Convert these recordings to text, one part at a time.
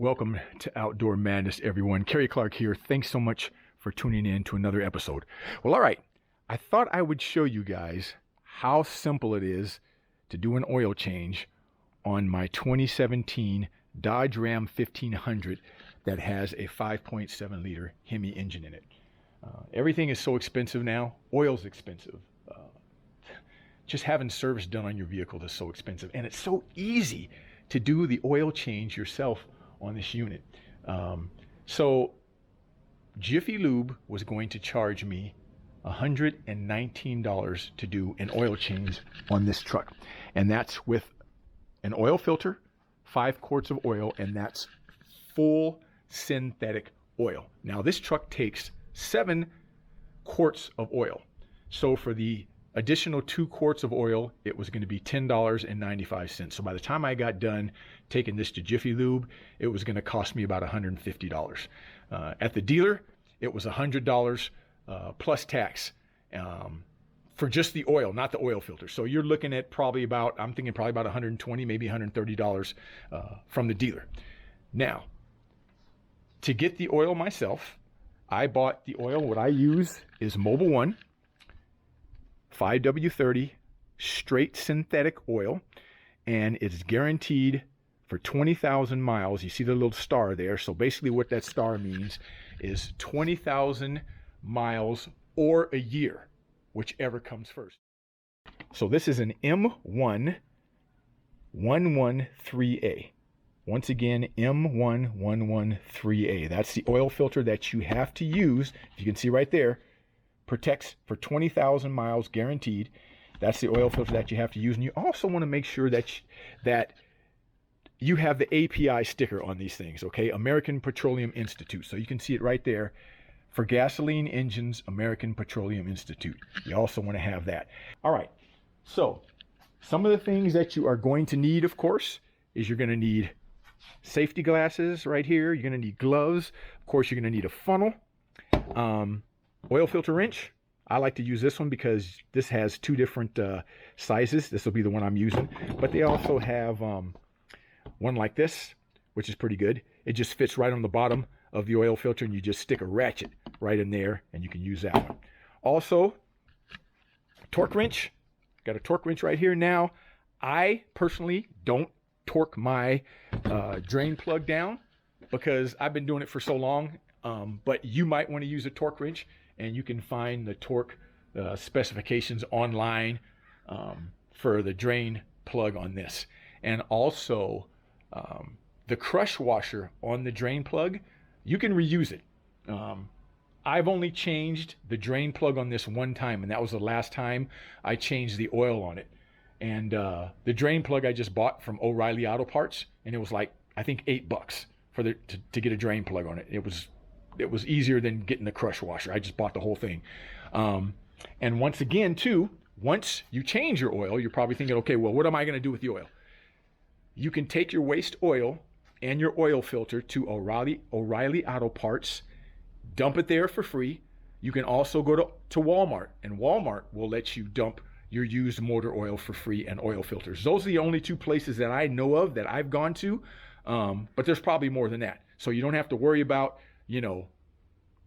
Welcome to Outdoor Madness, everyone. Kerry Clark here. Thanks so much for tuning in to another episode. Well, all right. I thought I would show you guys how simple it is to do an oil change on my 2017 Dodge Ram 1500 that has a 5.7 liter Hemi engine in it. Everything is so expensive now. Oil's expensive. Just having service done on your vehicle is so expensive, and it's so easy to do the oil change yourself on this unit. So Jiffy Lube was going to charge me $119 to do an oil change on this truck, and that's with an oil filter, 5 quarts of oil, and that's full synthetic oil. Now this truck takes 7 quarts of oil, so for the additional 2 quarts of oil, it was going to be $10.95. So by the time I got done taking this to Jiffy Lube, it was going to cost me about $150. At the dealer, it was $100 plus tax for just the oil, not the oil filter. So you're looking at probably about, I'm thinking probably about $120, maybe $130 from the dealer. Now, to get the oil myself, I bought the oil. What I use is Mobil 1. 5W30 straight synthetic oil, and it's guaranteed for 20,000 miles. You see the little star there. So basically what that star means is 20,000 miles or a year, whichever comes first. So this is an M1113A. Once again, M1113A. That's the oil filter that you have to use. You can see right there. Protects for 20,000 miles guaranteed. That's the oil filter that you have to use. And you also want to make sure that you have the API sticker on these things, okay? American Petroleum Institute. So you can see it right there. For gasoline engines, American Petroleum Institute. You also want to have that. All right. So some of the things that you are going to need, of course, is you're going to need safety glasses right here. You're going to need gloves. Of course, you're going to need a funnel. Oil filter wrench. I like to use this one because this has 2 different sizes. This will be the one I'm using. But they also have one like this, which is pretty good. It just fits right on the bottom of the oil filter, and you just stick a ratchet right in there, and you can use that one. Also, torque wrench. Got a torque wrench right here. Now, I personally don't torque my drain plug down because I've been doing it for so long. But you might want to use a torque wrench, and you can find the torque specifications online for the drain plug on this. And also the crush washer on the drain plug, you can reuse it. I've only changed the drain plug on this one time, and that was the last time I changed the oil on it. And the drain plug I just bought from O'Reilly Auto Parts, and it was like, I think $8 for to get a drain plug on it. It was easier than getting the crush washer. I just bought the whole thing. And once again, too, once you change your oil, you're probably thinking, okay, well, what am I going to do with the oil? You can take your waste oil and your oil filter to O'Reilly Auto Parts, dump it there for free. You can also go to Walmart, and Walmart will let you dump your used motor oil for free and oil filters. Those are the only 2 places that I know of that I've gone to, but there's probably more than that. So you don't have to worry about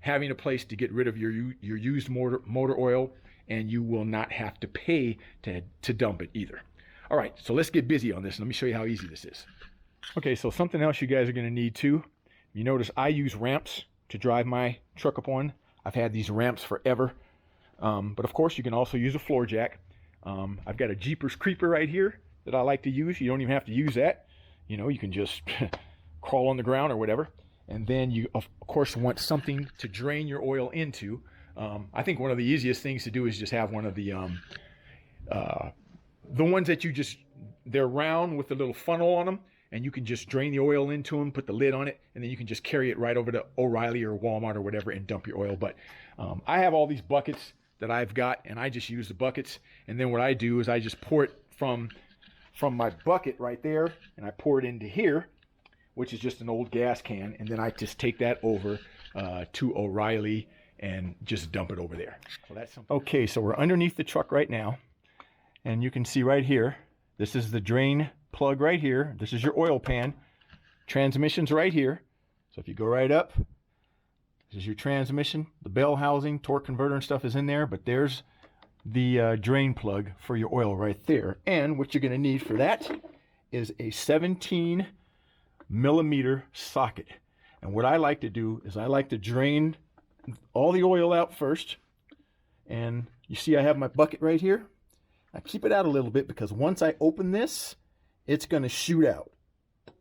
having a place to get rid of your used motor oil, and you will not have to pay to dump it either. All right, so let's get busy on this. Let me show you how easy this is. Okay, so something else you guys are going to need too. You notice I use ramps to drive my truck up on. I've had these ramps forever, but of course you can also use a floor jack. I've got a Jeepers Creeper right here that I like to use. You don't even have to use that. You can just crawl on the ground or whatever. And then you, of course, want something to drain your oil into. I think one of the easiest things to do is just have one of the ones that they're round with a little funnel on them, and you can just drain the oil into them, put the lid on it, and then you can just carry it right over to O'Reilly or Walmart or whatever and dump your oil. But I have all these buckets that I've got, and I just use the buckets. And then what I do is I just pour it from my bucket right there, and I pour it into here, which is just an old gas can, and then I just take that over to O'Reilly and just dump it over there. So that's something. Okay, so we're underneath the truck right now, and you can see right here, this is the drain plug right here. This is your oil pan. transmission's right here. So if you go right up, this is your transmission. The bell housing, torque converter and stuff is in there, but there's the drain plug for your oil right there. And what you're going to need for that is a 17 millimeter socket. And what I like to do is I like to drain all the oil out first. And you see I have my bucket right here. I keep it out a little bit because once I open this, it's going to shoot out.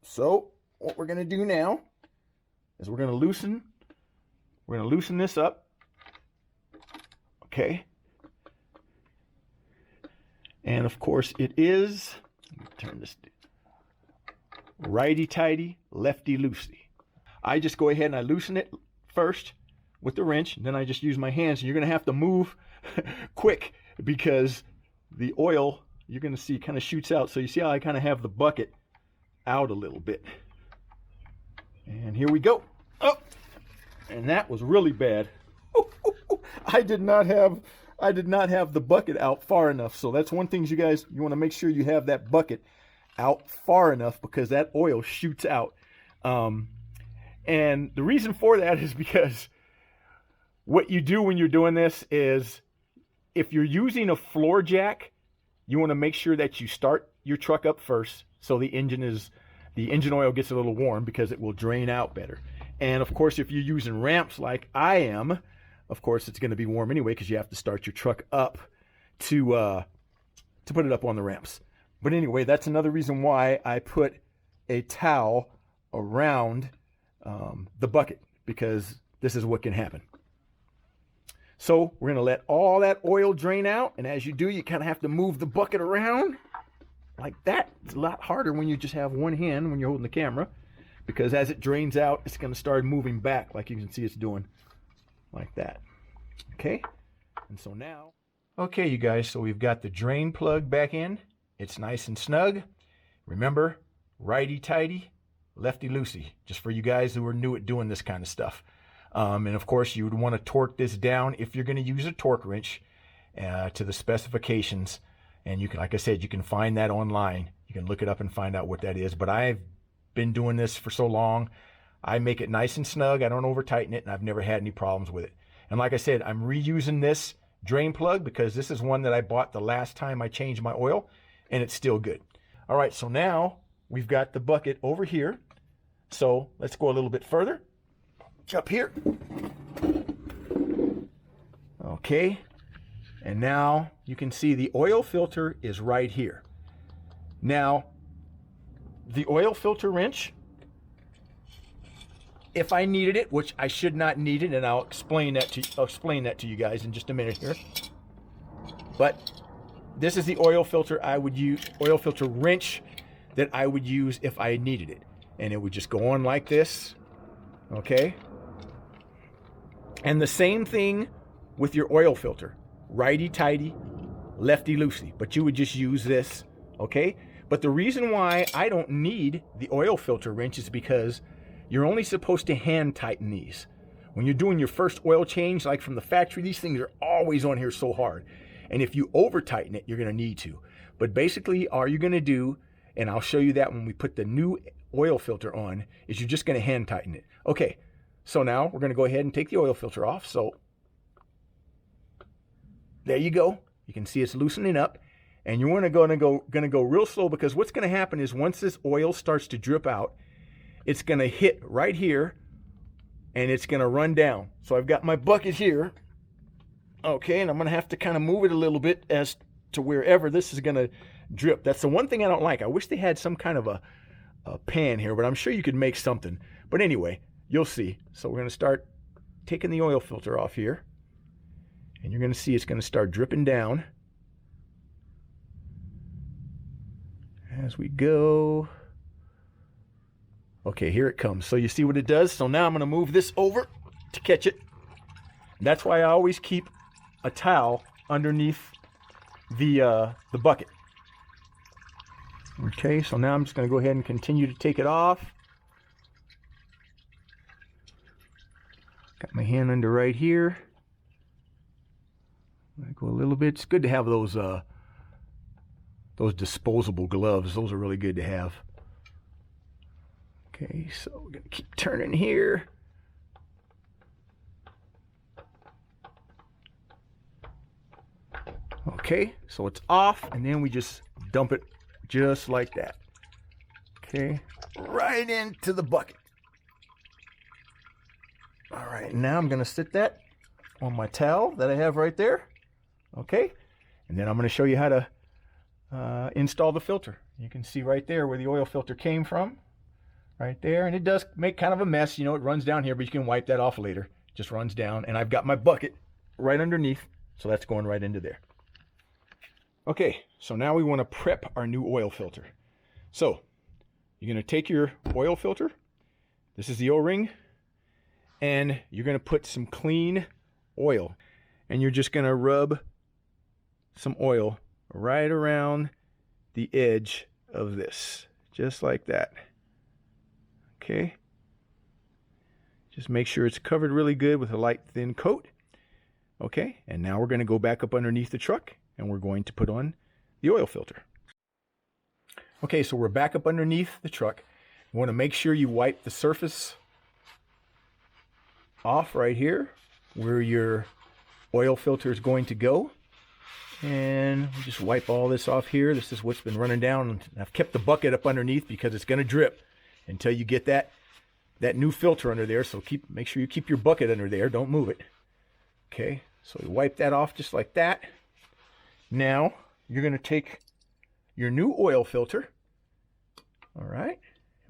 So what we're going to do now is we're going to loosen this up. Okay. And of course it is, let me turn this, righty-tighty, lefty-loosey. I just go ahead and I loosen it first with the wrench, and then I just use my hands. And you're going to have to move quick because the oil, you're going to see, kind of shoots out. So you see how I kind of have the bucket out a little bit. And here we go. Oh, and that was really bad. I did not have the bucket out far enough. So that's one thing, you guys, you want to make sure you have that bucket out far enough because that oil shoots out. And the reason for that is because what you do when you're doing this is if you're using a floor jack, you want to make sure that you start your truck up first so the engine oil gets a little warm because it will drain out better. And of course, if you're using ramps like I am, of course it's going to be warm anyway because you have to start your truck up to put it up on the ramps. But anyway, that's another reason why I put a towel around the bucket, because this is what can happen. So we're going to let all that oil drain out. And as you do, you kind of have to move the bucket around like that. It's a lot harder when you just have one hand when you're holding the camera, because as it drains out, it's going to start moving back like you can see it's doing like that. Okay. And so now, okay, you guys, so we've got the drain plug back in. It's nice and snug. Remember, righty-tighty, lefty-loosey, just for you guys who are new at doing this kind of stuff. And of course, you would want to torque this down if you're going to use a torque wrench to the specifications. And you can, like I said, you can find that online. You can look it up and find out what that is. But I've been doing this for so long, I make it nice and snug. I don't over tighten it, and I've never had any problems with it. And like I said, I'm reusing this drain plug because this is one that I bought the last time I changed my oil, and it's still good. All right, so now we've got the bucket over here. So let's go a little bit further. Up here. Okay. And now you can see the oil filter is right here. Now, the oil filter wrench, if I needed it, which I should not need it, and I'll explain that to you guys in just a minute here. But this is the oil filter I would use, oil filter wrench that I would use if I needed it. And it would just go on like this. Okay. And the same thing with your oil filter, righty-tighty, lefty-loosey, but you would just use this, okay? But the reason why I don't need the oil filter wrench is because you're only supposed to hand tighten these. When you're doing your first oil change, like from the factory, these things are always on here so hard. And if you over tighten it, you're gonna need to. But basically, all you're gonna do, and I'll show you that when we put the new oil filter on, is you're just gonna hand tighten it. Okay. So now we're going to go ahead and take the oil filter off. So there you go. You can see it's loosening up, and you're going to go real slow, because what's going to happen is once this oil starts to drip out, it's going to hit right here and it's going to run down. So I've got my bucket here. Okay. And I'm going to have to kind of move it a little bit as to wherever this is going to drip. That's the one thing I don't like. I wish they had some kind of a pan here, but I'm sure you could make something. But anyway, you'll see. So we're going to start taking the oil filter off here. And you're going to see it's going to start dripping down as we go. Okay, here it comes. So you see what it does? So now I'm going to move this over to catch it. That's why I always keep a towel underneath the bucket. Okay, so now I'm just going to go ahead and continue to take it off. Got my hand under right here. I go a little bit. It's good to have those disposable gloves. Those are really good to have. Okay, so we're going to keep turning here. Okay, so it's off, and then we just dump it just like that. Okay, right into the bucket. All right, now I'm going to sit that on my towel that I have right there. Okay, and then I'm going to show you how to install the filter. You can see right there where the oil filter came from, right there, and it does make kind of a mess. You know, it runs down here, but you can wipe that off later. It just runs down, and I've got my bucket right underneath, so that's going right into there. Okay, so now we want to prep our new oil filter. So you're going to take your oil filter. This is the O-ring, and you're going to put some clean oil, and you're just going to rub some oil right around the edge of this, just like that. Okay, just make sure it's covered really good with a light thin coat. Okay, and now we're going to go back up underneath the truck, and we're going to put on the oil filter. Okay, so we're back up underneath the truck. You want to make sure you wipe the surface off right here where your oil filter is going to go. And we just wipe all this off here. This is what's been running down. I've kept the bucket up underneath because it's going to drip until you get that new filter under there. So make sure you keep your bucket under there. Don't move it. Okay, so we wipe that off just like that. Now you're going to take your new oil filter. All right,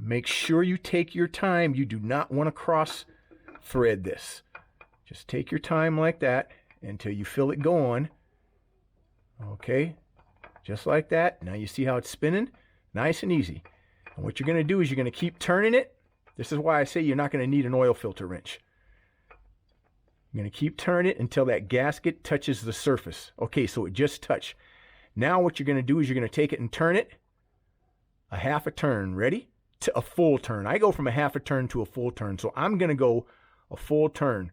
make sure you take your time. You do not want to cross thread this. Just take your time like that until you feel it going. Okay, just like that. Now you see how it's spinning? Nice and easy. And what you're going to do is you're going to keep turning it. This is why I say you're not going to need an oil filter wrench. You're going to keep turning it until that gasket touches the surface. Okay, so it just touched. Now what you're going to do is you're going to take it and turn it a half a turn. Ready? To a full turn. I go from a half a turn to a full turn. So I'm going to go a full turn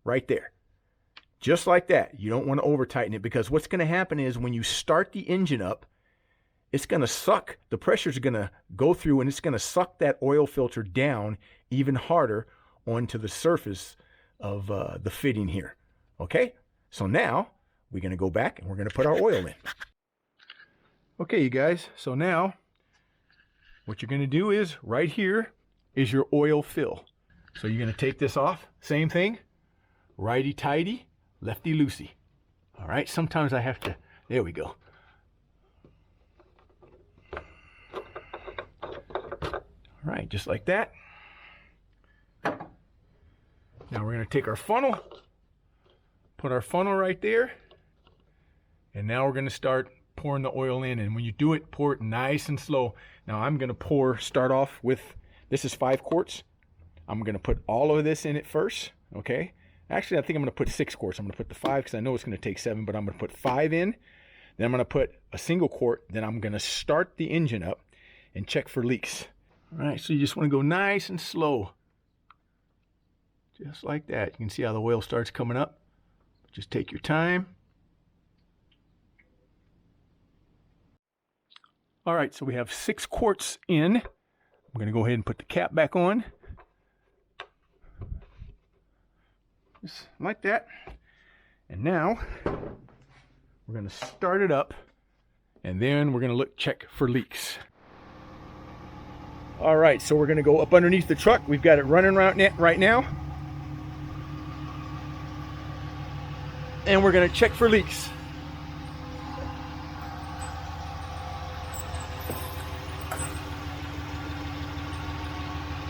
right there. Just like that. You don't want to over tighten it, because what's going to happen is when you start the engine up, it's going to suck. The pressure's going to go through, and it's going to suck that oil filter down even harder onto the surface of the fitting here. Okay? So now we're going to go back and we're going to put our oil in. Okay, you guys. So now what you're going to do is right here is your oil fill. So you're going to take this off. Same thing. Righty-tighty. Lefty-loosey. All right, sometimes I have to, there we go. All right, just like that. Now we're going to take our funnel, put our funnel right there, and now we're going to start pouring the oil in. And when you do it, pour it nice and slow. Now I'm going to start off with, this is 5 quarts. I'm going to put all of this in it first, okay? Actually, I think I'm going to put 6 quarts. I'm going to put the 5 because I know it's going to take 7, but I'm going to put 5 in. Then I'm going to put a single quart. Then I'm going to start the engine up and check for leaks. All right, so you just want to go nice and slow. Just like that. You can see how the oil starts coming up. Just take your time. All right, so we have 6 quarts in. I'm going to go ahead and put the cap back on. Just like that. And now we're going to start it up, and then we're going to check for leaks. All right, so we're going to go up underneath the truck. We've got it running right now. And we're going to check for leaks.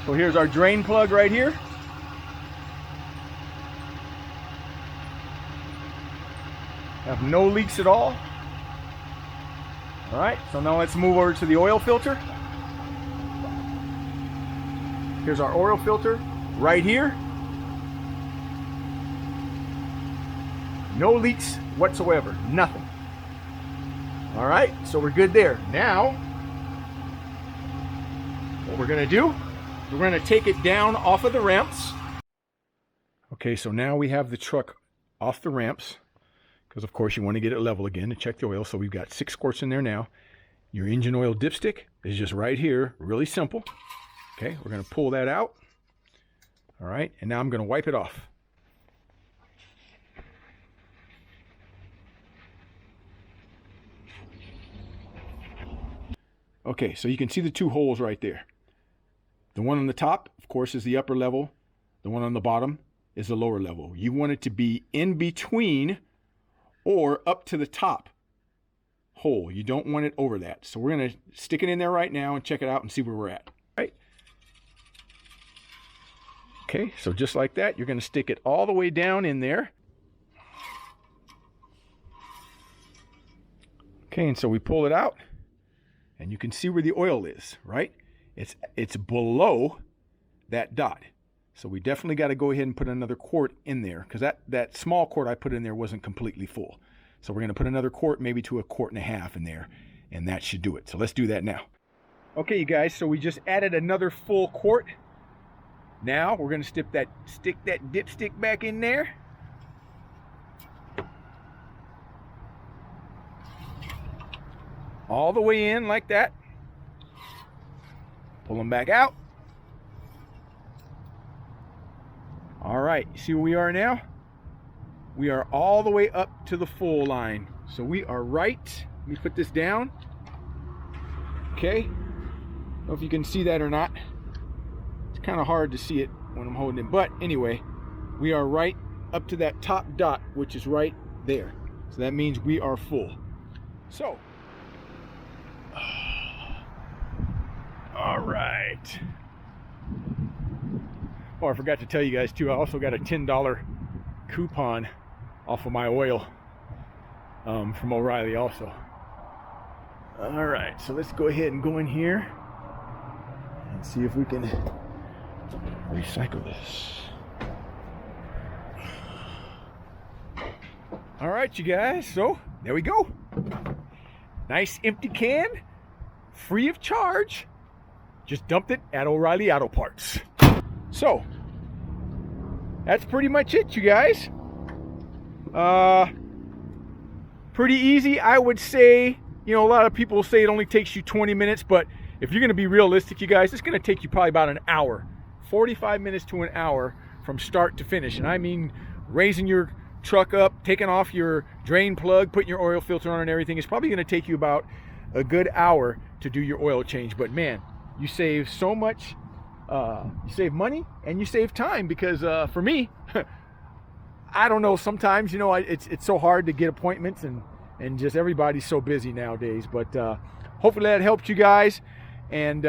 So here's our drain plug right here. Have no leaks at all. All right, so now let's move over to the oil filter. Here's our oil filter right here. No leaks whatsoever, nothing. All right, so we're good there. Now, what we're gonna do, we're gonna take it down off of the ramps. Okay, so now we have the truck off the ramps, because of course you want to get it level again to check the oil. So we've got 6 quarts in there now. Your engine oil dipstick is just right here, really simple. Okay, we're going to pull that out. All right, and now I'm going to wipe it off. Okay, so you can see the two holes right there. The one on the top, of course, is the upper level. The one on the bottom is the lower level. You want it to be in between or up to the top hole. You don't want it over that. So we're going to stick it in there right now and check it out and see where we're at. Right? Okay, so just like that, you're going to stick it all the way down in there. Okay, and so we pull it out. And you can see where the oil is, right? It's below that dot. So we definitely got to go ahead and put another quart in there, because that small quart I put in there wasn't completely full. So we're going to put another quart, maybe to a quart and a half in there, and that should do it. So let's do that now. Okay, you guys, so we just added another full quart. Now we're going to stick that dipstick back in there. All the way in like that. Pull them back out. All right, you see where we are now? We are all the way up to the full line. So we are right. Let me put this down. Okay. I don't know if you can see that or not. It's kind of hard to see it when I'm holding it. But anyway, we are right up to that top dot, which is right there. So that means we are full. So, all right. Oh, I forgot to tell you guys too, I also got a $10 coupon off of my oil from O'Reilly also. All right, so let's go ahead and go in here and see if we can recycle this. All right, you guys, so there we go. Nice empty can, free of charge. Just dumped it at O'Reilly Auto Parts. So, that's pretty much it, you guys. Pretty easy, I would say. You know, a lot of people say it only takes you 20 minutes, but if you're going to be realistic, you guys, it's going to take you probably about an hour. 45 minutes to an hour from start to finish. And I mean, raising your truck up, taking off your drain plug, putting your oil filter on and everything. It's probably going to take you about a good hour to do your oil change. But man, you save so much. You save money and you save time, because for me, I don't know, sometimes, you know, it's so hard to get appointments, and just everybody's so busy nowadays. But hopefully that helped you guys, and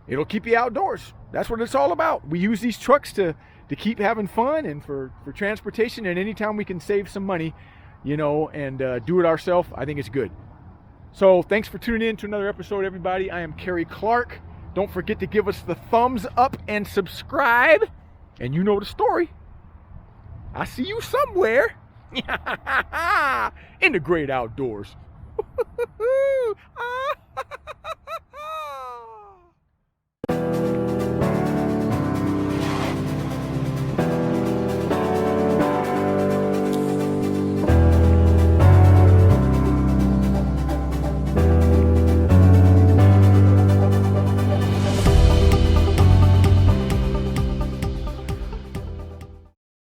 it'll keep you outdoors. That's what it's all about. We use these trucks to keep having fun and for transportation, and anytime we can save some money, you know, and do it ourselves, I think it's good. So thanks for tuning in to another episode, everybody. I am Kerry Clark. Don't forget to give us the thumbs up and subscribe. And you know the story. I see you somewhere in the great outdoors.